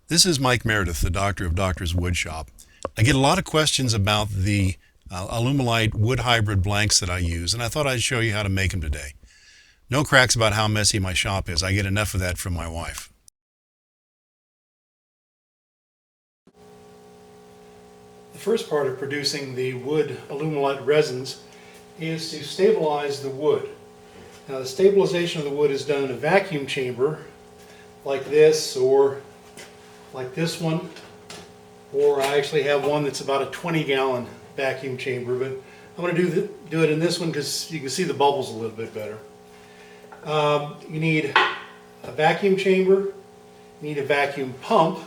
This is Mike Meredith, the doctor of Doctor's Woodshop. I get a lot of questions about the Alumilite wood hybrid blanks that I use, and I thought I'd show you how to make them today. No cracks about how messy my shop is. I get enough of that from my wife. The first part of producing the wood Alumilite resins is to stabilize the wood. Now, the stabilization of the wood is done in a vacuum chamber like this, or like this one, or I actually have one that's about a 20-gallon vacuum chamber, but I'm going to do it in this one because you can see the bubbles a little bit better. You need a vacuum chamber, you need a vacuum pump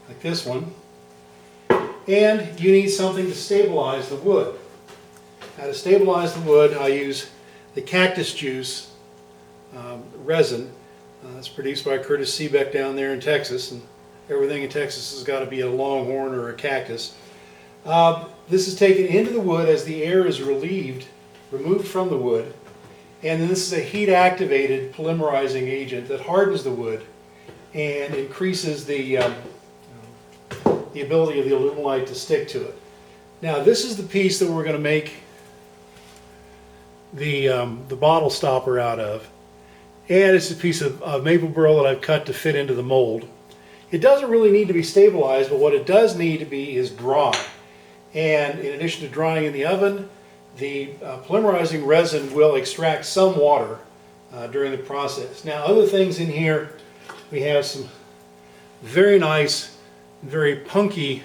like this one, and you need something to stabilize the wood. Now, to stabilize the wood, I use the cactus juice resin. It's produced by Curtis Seebeck down there in Texas, and everything in Texas has got to be a longhorn or a cactus. This is taken into the wood as the air is removed from the wood, and then this is a heat-activated polymerizing agent that hardens the wood and increases the ability of the Alumilite to stick to it. Now, this is the piece that we're going to make the bottle stopper out of. And it's a piece of maple burl that I've cut to fit into the mold. It doesn't really need to be stabilized, but what it does need to be is dry. And in addition to drying in the oven, the polymerizing resin will extract some water during the process. Now, other things in here, we have some very nice, very punky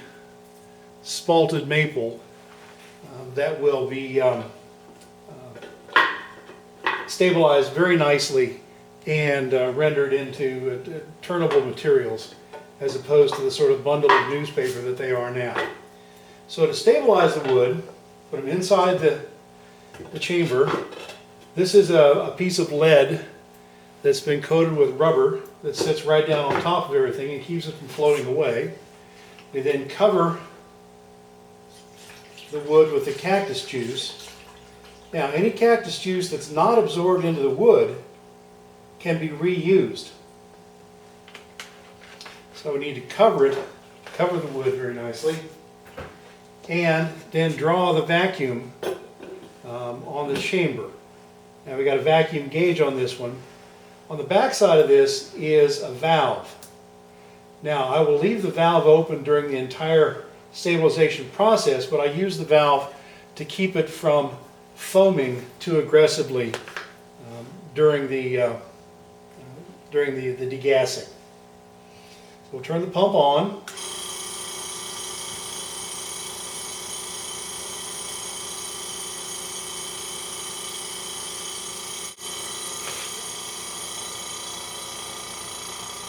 spalted maple that will be stabilized very nicely and rendered into turnable materials, as opposed to the sort of bundle of newspaper that they are now. So to stabilize the wood, put them inside the chamber. This is a piece of lead that's been coated with rubber that sits right down on top of everything and keeps it from floating away. We then cover the wood with the cactus juice. Now, any cactus juice that's not absorbed into the wood can be reused. So we need to cover the wood very nicely, and then draw the vacuum on the chamber. Now, we got a vacuum gauge on this one. On the back side of this is a valve. Now, I will leave the valve open during the entire stabilization process, but I use the valve to keep it from foaming too aggressively during the degassing. So we'll turn the pump on.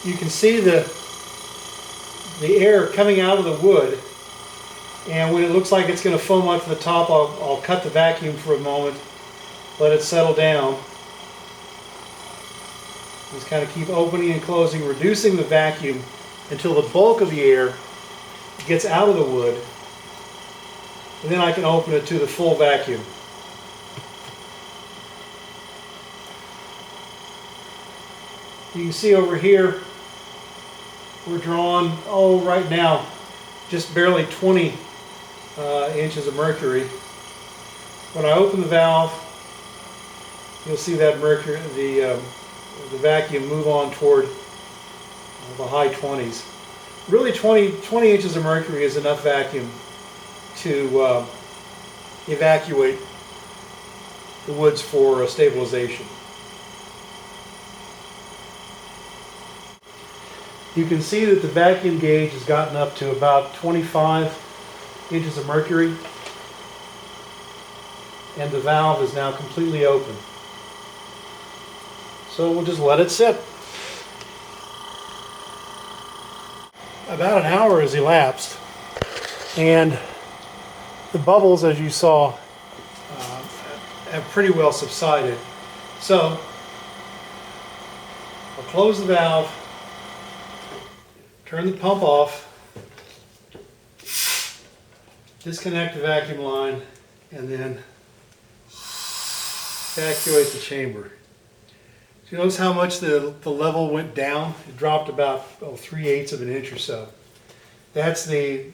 You can see the air coming out of the wood, and when it looks like it's going to foam up to the top, I'll cut the vacuum for a moment, let it settle down. Just kind of keep opening and closing, reducing the vacuum until the bulk of the air gets out of the wood, and then I can open it to the full vacuum. You can see over here we're drawing, right now, just barely 20 inches of mercury. When I open the valve, you'll see that mercury, the vacuum move on toward the high 20s. Really, 20 inches of mercury is enough vacuum to evacuate the woods for stabilization. You can see that the vacuum gauge has gotten up to about 25 inches of mercury, and the valve is now completely open. So we'll just let it sit. About an hour has elapsed, and the bubbles, as you saw, have pretty well subsided. So I'll close the valve, turn the pump off, disconnect the vacuum line, and then evacuate the chamber. you notice how much the level went down? It dropped about 3/8 of an inch or so. That's the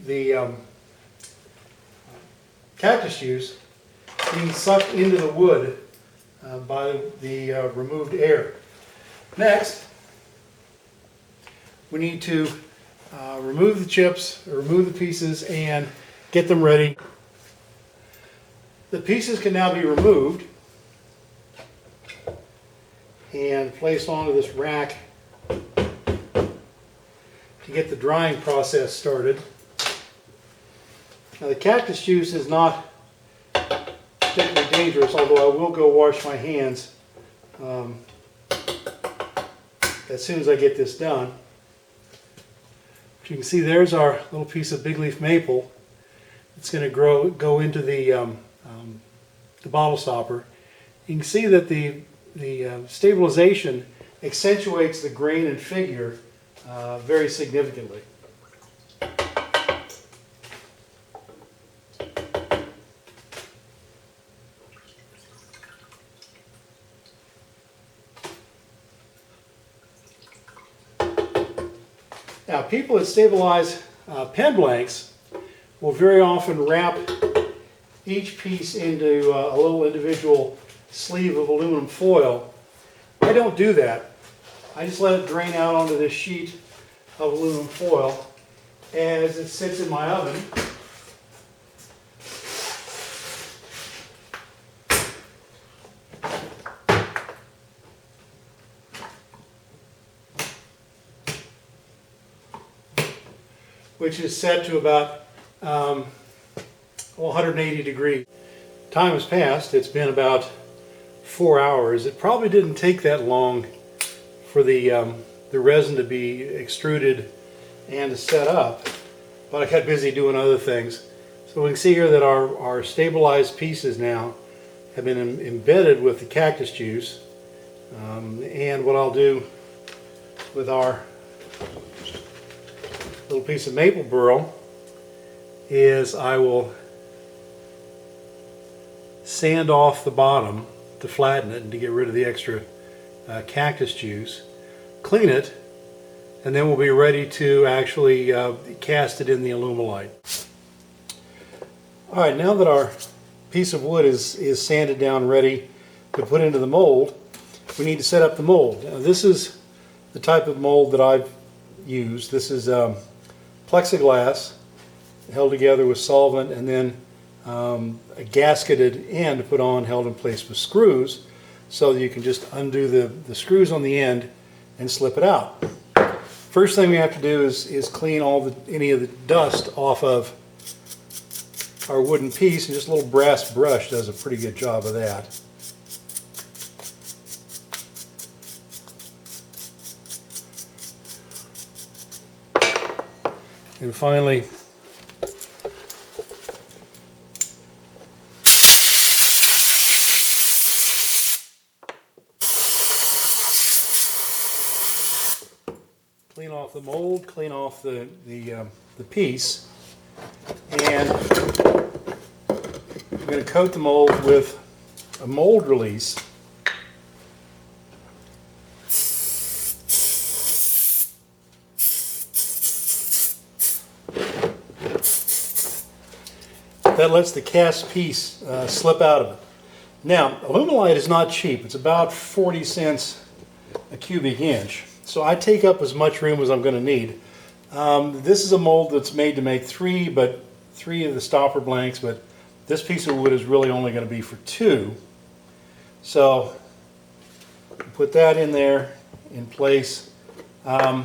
cactus juice being sucked into the wood by the removed air. Next, we need to remove the chips, or remove the pieces, and get them ready. The pieces can now be removed and placed onto this rack to get the drying process started. Now the cactus juice is not particularly dangerous, although I will go wash my hands as soon as I get this done. But you can see there's our little piece of big leaf maple. It's going to go into the bottle stopper. You can see that the stabilization accentuates the grain and figure very significantly. Now, people that stabilize pen blanks will very often wrap each piece into a little individual sleeve of aluminum foil. I don't do that. I just let it drain out onto this sheet of aluminum foil as it sits in my oven. Which is set to about 180 degrees. Time has passed. It's been about 4 hours. It probably didn't take that long for the resin to be extruded and to set up, but I got busy doing other things. So we can see here that our stabilized pieces now have been embedded with the cactus juice. And what I'll do with our little piece of maple burl is I will sand off the bottom to flatten it and to get rid of the extra cactus juice, clean it, and then we'll be ready to actually cast it in the Alumilite. Alright, now that our piece of wood is sanded down, ready to put into the mold, we need to set up the mold. Now, this is the type of mold that I've used. This is plexiglass held together with solvent, and then a gasketed end put on, held in place with screws, so that you can just undo the screws on the end and slip it out. First thing we have to do is clean any of the dust off of our wooden piece, and just a little brass brush does a pretty good job of that. And finally, clean off the mold, clean off the piece, and I'm going to coat the mold with a mold release. That lets the cast piece slip out of it. Now, Alumilite is not cheap. It's about 40 cents a cubic inch. So I take up as much room as I'm going to need. This is a mold that's made to make three of the stopper blanks, but this piece of wood is really only going to be for 2. So put that in there in place. I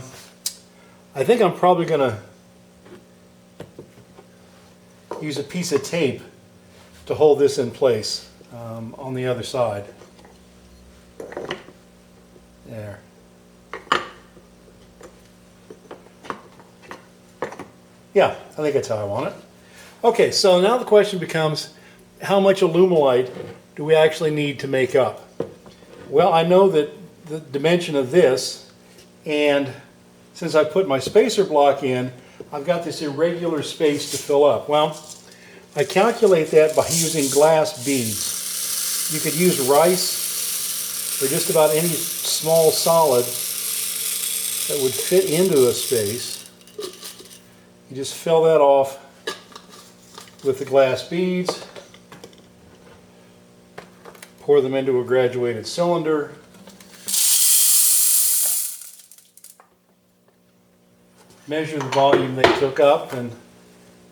think I'm probably going to use a piece of tape to hold this in place on the other side. There. Yeah, I think that's how I want it. Okay, so now the question becomes, how much Alumilite do we actually need to make up? Well, I know that the dimension of this, and since I put my spacer block in, I've got this irregular space to fill up. Well, I calculate that by using glass beads. You could use rice or just about any small solid that would fit into a space. You just fill that off with the glass beads, pour them into a graduated cylinder, measure the volume they took up, and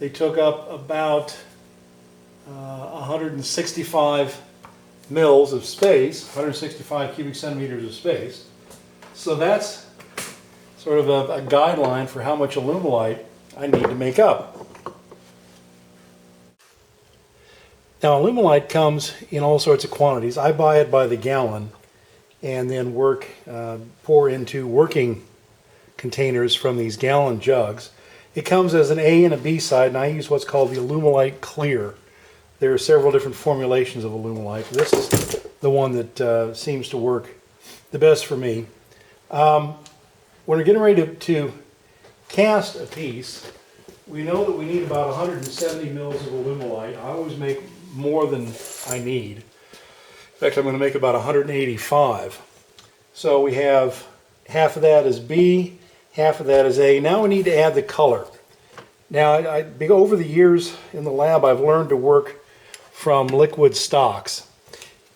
they took up about 165 mils of space, 165 cubic centimeters of space. So that's sort of a guideline for how much Alumilite I need to make up. Now, Alumilite comes in all sorts of quantities. I buy it by the gallon and then pour into working containers from these gallon jugs. It comes as an A and a B side, and I use what's called the Alumilite Clear. There are several different formulations of Alumilite. This is the one that seems to work the best for me. When we're getting ready to cast a piece, we know that we need about 170 mils of Alumilite. I always make more than I need. In fact, I'm going to make about 185. So we have half of that is B, half of that is A. Now we need to add the color. Now, over the years in the lab, I've learned to work from liquid stocks,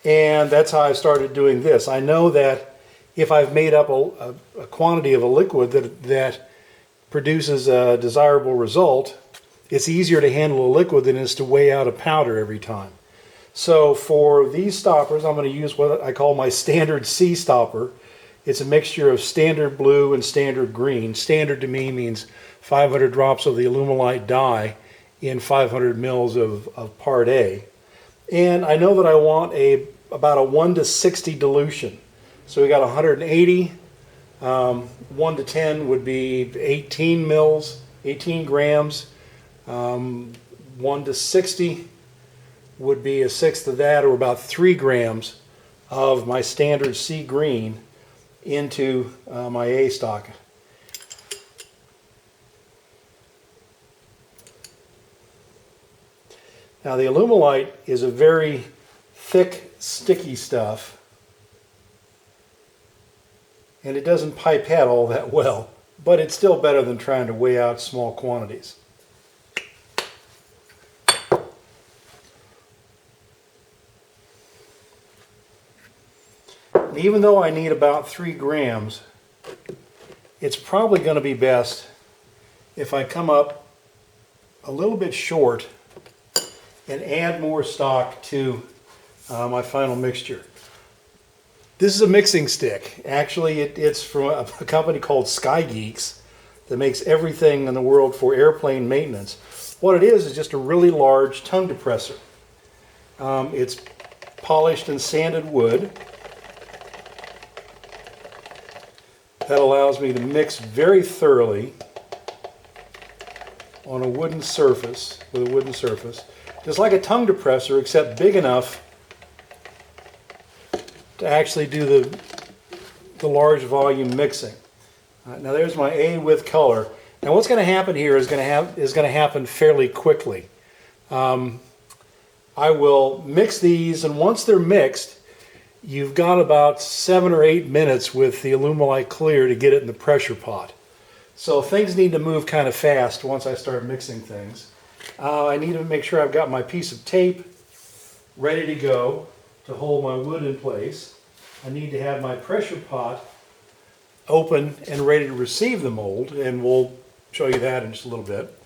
and that's how I started doing this. I know that if I've made up a quantity of a liquid that produces a desirable result, it's easier to handle a liquid than it is to weigh out a powder every time. So for these stoppers, I'm going to use what I call my standard C stopper. It's a mixture of standard blue and standard green. Standard to me means 500 drops of the Alumilite dye in 500 mils of part A. And I know that I want about a 1 to 60 dilution. So we got 180, 1 to 10 would be 18 mils, 18 grams. 1 to 60 would be a sixth of that, or about 3 grams of my standard C green into my A stock. Now, the Alumilite is a very thick, sticky stuff, and it doesn't pipette all that well, but it's still better than trying to weigh out small quantities. And even though I need about 3 grams, it's probably going to be best if I come up a little bit short and add more stock to my final mixture. This is a mixing stick. Actually, it's from a company called Sky Geeks that makes everything in the world for airplane maintenance. What it is just a really large tongue depressor. It's polished and sanded wood. That allows me to mix very thoroughly on a wooden surface, with a wooden surface. Just like a tongue depressor, except big enough to actually do the large volume mixing. Now there's my A with color. Now what's going to happen here is going to happen fairly quickly. I will mix these, and once they're mixed, you've got about 7 or 8 minutes with the Alumilite Clear to get it in the pressure pot. So things need to move kind of fast once I start mixing things. I need to make sure I've got my piece of tape ready to go to hold my wood in place. I need to have my pressure pot open and ready to receive the mold, and we'll show you that in just a little bit.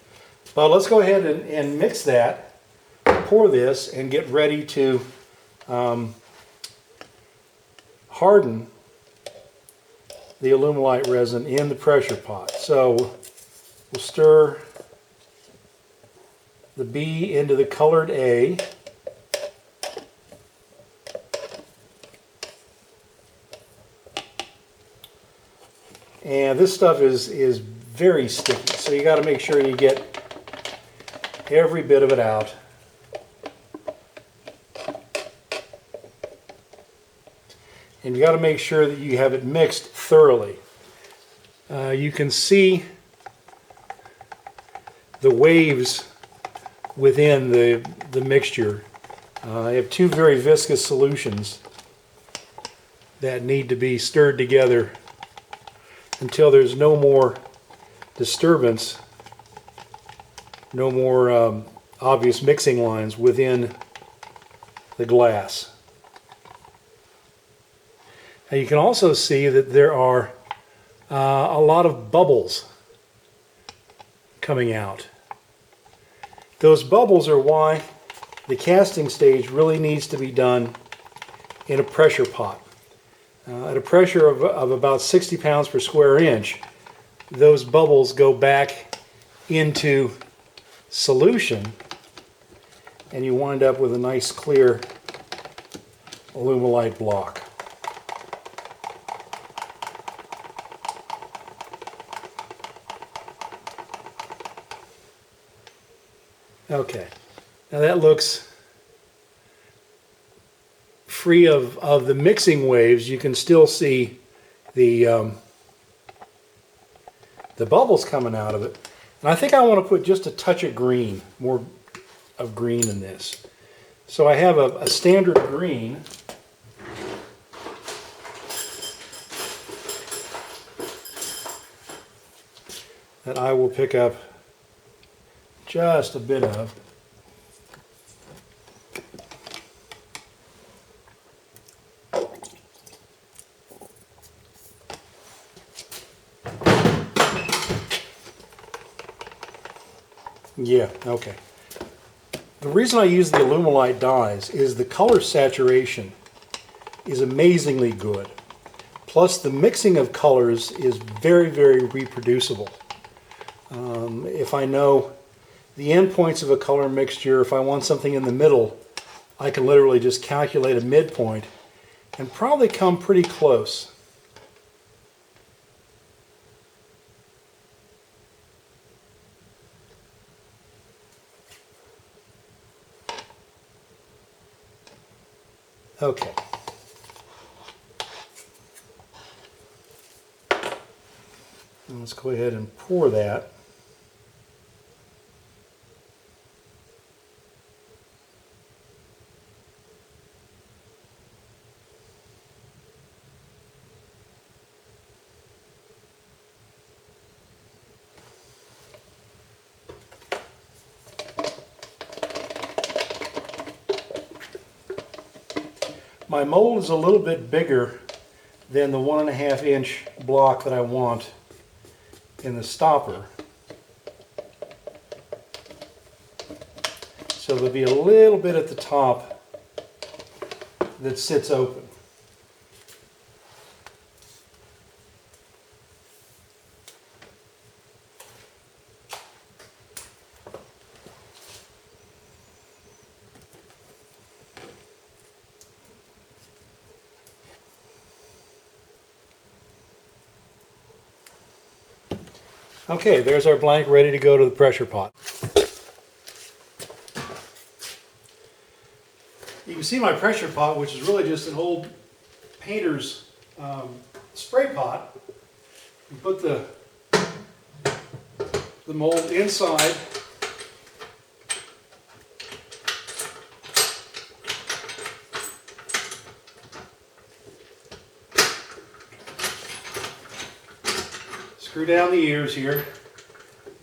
But let's go ahead and mix that, pour this, and get ready to harden the Alumilite resin in the pressure pot. So we'll stir the B into the colored A. And this stuff is very sticky, so you got to make sure you get every bit of it out. And you got to make sure that you have it mixed thoroughly. You can see the waves within the mixture. I have 2 very viscous solutions that need to be stirred together until there's no more disturbance, no more obvious mixing lines within the glass. Now you can also see that there are a lot of bubbles coming out. Those bubbles are why the casting stage really needs to be done in a pressure pot. At a pressure of about 60 pounds per square inch, those bubbles go back into solution and you wind up with a nice clear Alumilite block. Okay, now that looks free of the mixing waves. You can still see the bubbles coming out of it. And I think I want to put just a touch of green, more of green in this. So I have a standard green. That I will pick up just a bit of. Yeah, okay. The reason I use the Alumilite dyes is the color saturation is amazingly good. Plus the mixing of colors is very, very reproducible. If I know the endpoints of a color mixture, if I want something in the middle, I can literally just calculate a midpoint and probably come pretty close. Okay. Let's go ahead and pour that. My mold is a little bit bigger than the 1.5 inch block that I want in the stopper. So there'll be a little bit at the top that sits open. Okay, there's our blank ready to go to the pressure pot. You can see my pressure pot, which is really just an old painter's spray pot. You put the mold inside. Screw down the ears here.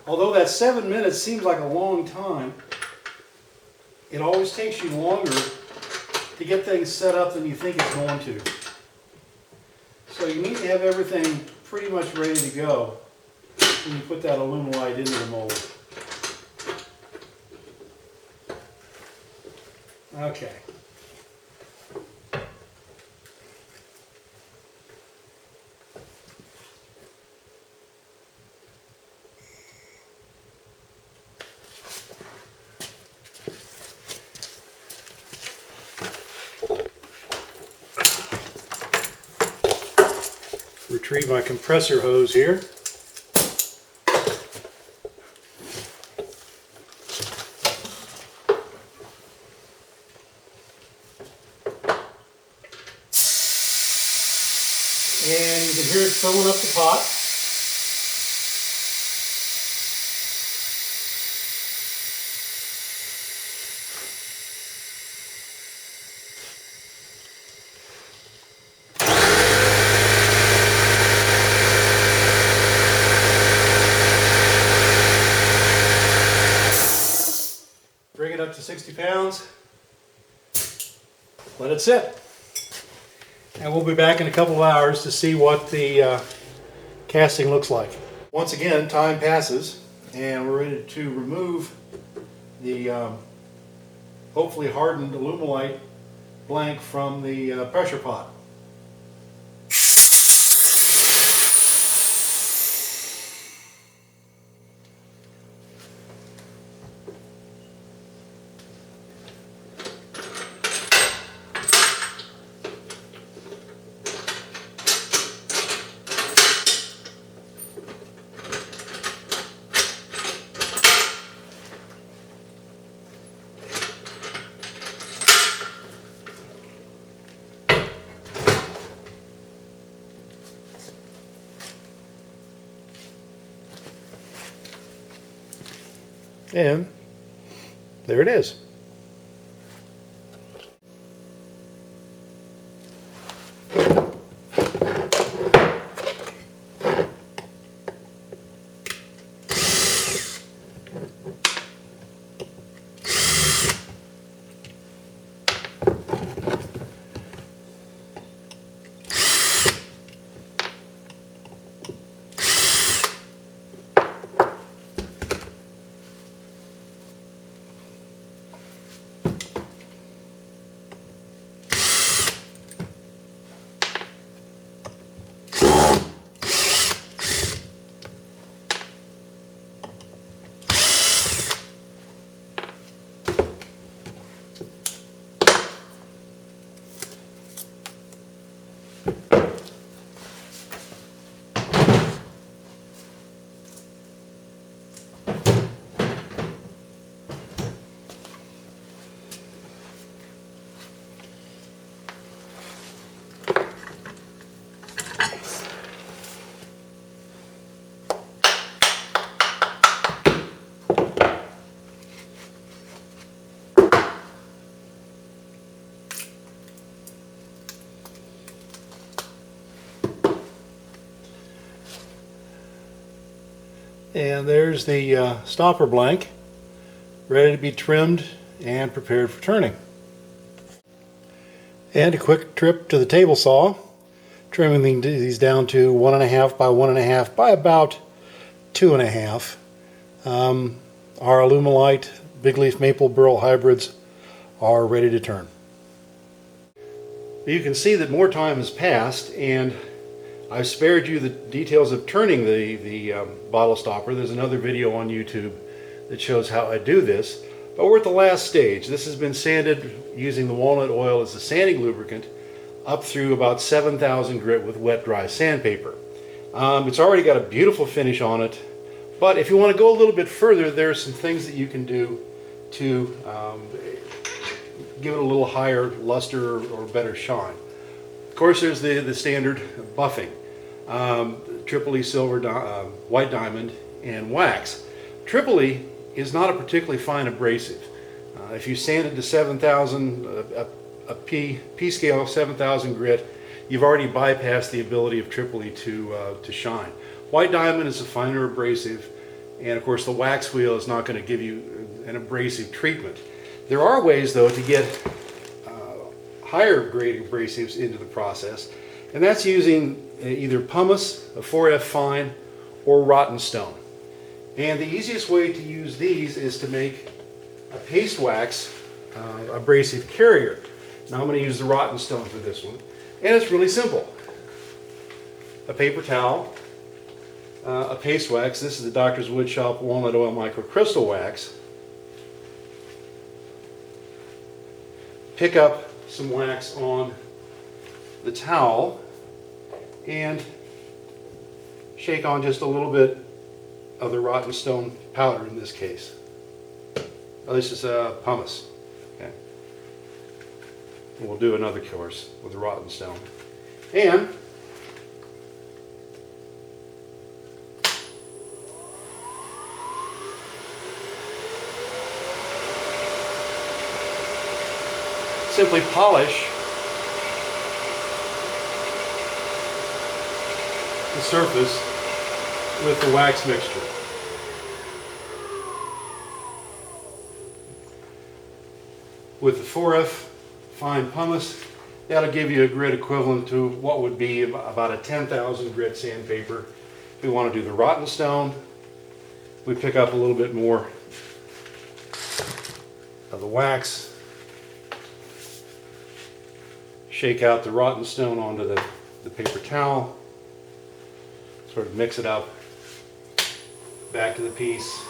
Although that 7 minutes seems like a long time, it always takes you longer to get things set up than you think it's going to. So you need to have everything pretty much ready to go when you put that Alumilite into the mold. Okay. Retrieve my compressor hose here. And you can hear it filling up the pot. up to 60 pounds. Let it sit. And we'll be back in a couple of hours to see what the casting looks like. Once again, time passes and we're ready to remove the hopefully hardened Alumilite blank from the pressure pot. And there it is. And there's the stopper blank, ready to be trimmed and prepared for turning. And a quick trip to the table saw, trimming these down to 1.5 by 1.5 by about 2.5. Our Alumilite big leaf maple burl hybrids are ready to turn. You can see that more time has passed, and I've spared you the details of turning the bottle stopper. There's another video on YouTube that shows how I do this. But we're at the last stage. This has been sanded using the walnut oil as the sanding lubricant up through about 7,000 grit with wet dry sandpaper. It's already got a beautiful finish on it, but if you want to go a little bit further, there are some things that you can do to give it a little higher luster or better shine. Of course, there's the standard buffing, Tripoli silver, white diamond, and wax. Tripoli is not a particularly fine abrasive. If you sand it to 7,000, a P scale 7,000 grit, you've already bypassed the ability of Tripoli to shine. White diamond is a finer abrasive, and of course the wax wheel is not going to give you an abrasive treatment. There are ways, though, to get higher grade abrasives into the process, and that's using either pumice, a 4F fine, or rotten stone. And the easiest way to use these is to make a paste wax abrasive carrier. Now I'm going to use the rotten stone for this one, and it's really simple. A paper towel, a paste wax. This is the Doctor's Woodshop Walnut Oil Microcrystal Wax. Pick up some wax on the towel and shake on just a little bit of the rotten stone powder in this case. Oh, this is pumice. Okay. And we'll do another course with the rotten stone. And simply polish the surface with the wax mixture. with the 4F fine pumice, that'll give you a grit equivalent to what would be about a 10,000 grit sandpaper. If we want to do the rotten stone, we pick up a little bit more of the wax, shake out the rotten stone onto the paper towel, sort of mix it up, back to the piece.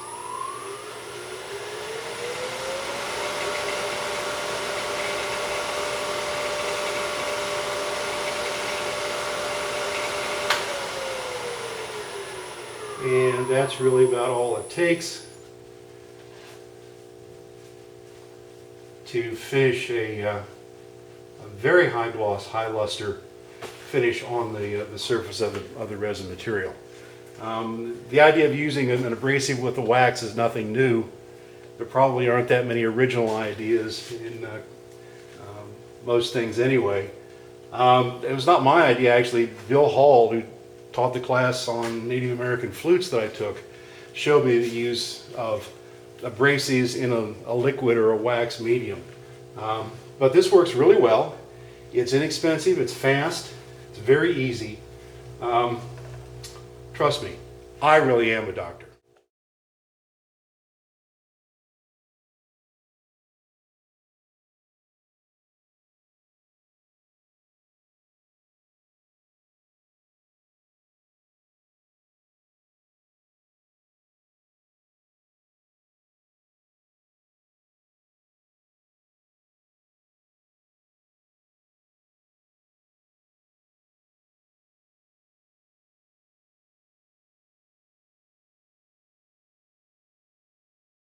And that's really about all it takes to finish a very high gloss, high luster finish on the surface of the resin material. The idea of using an abrasive with the wax is nothing new. There probably aren't that many original ideas in most things anyway. It was not my idea, actually. Bill Hall, who taught the class on Native American flutes that I took, showed me the use of abrasives in a liquid or a wax medium. But this works really well. It's inexpensive, it's fast, it's very easy. Trust me, I really am a doctor.